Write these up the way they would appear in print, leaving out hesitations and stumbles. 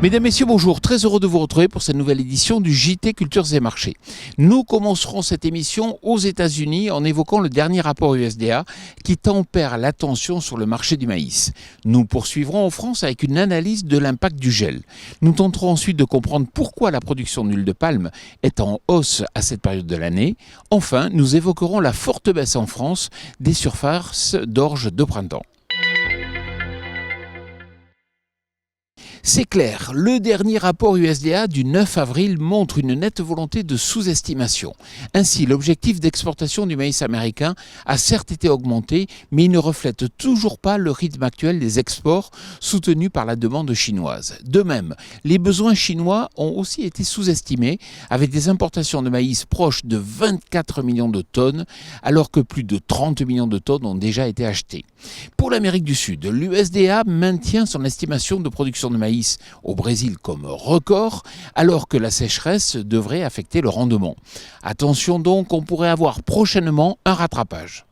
Mesdames, Messieurs, bonjour. Très heureux de vous retrouver pour cette nouvelle édition du JT Cultures et Marchés. Nous commencerons cette émission aux États-Unis en évoquant le dernier rapport USDA qui tempère l'attention sur le marché du maïs. Nous poursuivrons en France avec une analyse de l'impact du gel. Nous tenterons ensuite de comprendre pourquoi la production d'huile de palme est en hausse à cette période de l'année. Enfin, nous évoquerons la forte baisse en France des surfaces d'orge de printemps. C'est clair, le dernier rapport USDA du 9 avril montre une nette volonté de sous-estimation. Ainsi, l'objectif d'exportation du maïs américain a certes été augmenté, mais il ne reflète toujours pas le rythme actuel des exports soutenus par la demande chinoise. De même, les besoins chinois ont aussi été sous-estimés, avec des importations de maïs proches de 24 millions de tonnes, alors que plus de 30 millions de tonnes ont déjà été achetées. Pour l'Amérique du Sud, l'USDA maintient son estimation de production de maïs au Brésil comme record, alors que la sécheresse devrait affecter le rendement. Attention donc, on pourrait avoir prochainement un rattrapage.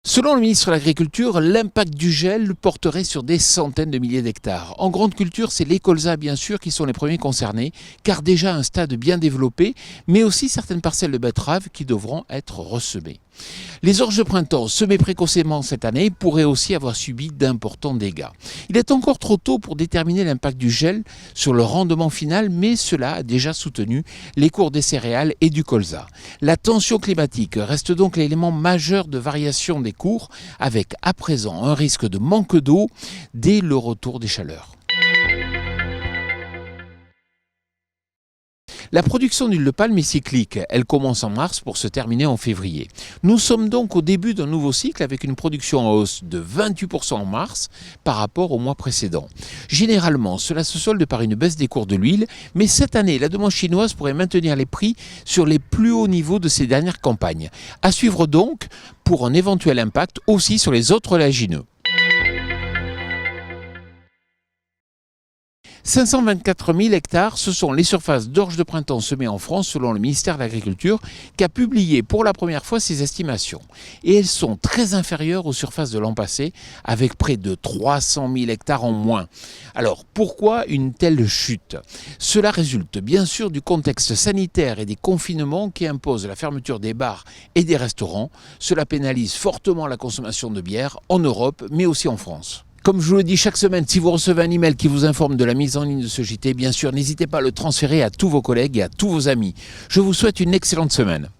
Selon le ministre de l'Agriculture, l'impact du gel porterait sur des centaines de milliers d'hectares. En grande culture, c'est les colzas bien sûr qui sont les premiers concernés, car déjà un stade bien développé, mais aussi certaines parcelles de betteraves qui devront être ressemées. Les orges de printemps semées précocement cette année pourraient aussi avoir subi d'importants dégâts. Il est encore trop tôt pour déterminer l'impact du gel sur le rendement final, mais cela a déjà soutenu les cours des céréales et du colza. La tension climatique reste donc l'élément majeur de variation des cours, avec à présent un risque de manque d'eau dès le retour des chaleurs. La production d'huile de palme est cyclique. Elle commence en mars pour se terminer en février. Nous sommes donc au début d'un nouveau cycle avec une production en hausse de 28% en mars par rapport au mois précédent. Généralement, cela se solde par une baisse des cours de l'huile, mais cette année, la demande chinoise pourrait maintenir les prix sur les plus hauts niveaux de ces dernières campagnes. À suivre donc pour un éventuel impact aussi sur les autres oléagineux. 524 000 hectares, ce sont les surfaces d'orge de printemps semées en France selon le ministère de l'Agriculture qui a publié pour la première fois ses estimations. Et elles sont très inférieures aux surfaces de l'an passé avec près de 300 000 hectares en moins. Alors pourquoi une telle chute ? Cela résulte bien sûr du contexte sanitaire et des confinements qui imposent la fermeture des bars et des restaurants. Cela pénalise fortement la consommation de bière en Europe mais aussi en France. Comme je vous le dis chaque semaine, si vous recevez un email qui vous informe de la mise en ligne de ce JT, bien sûr, n'hésitez pas à le transférer à tous vos collègues et à tous vos amis. Je vous souhaite une excellente semaine.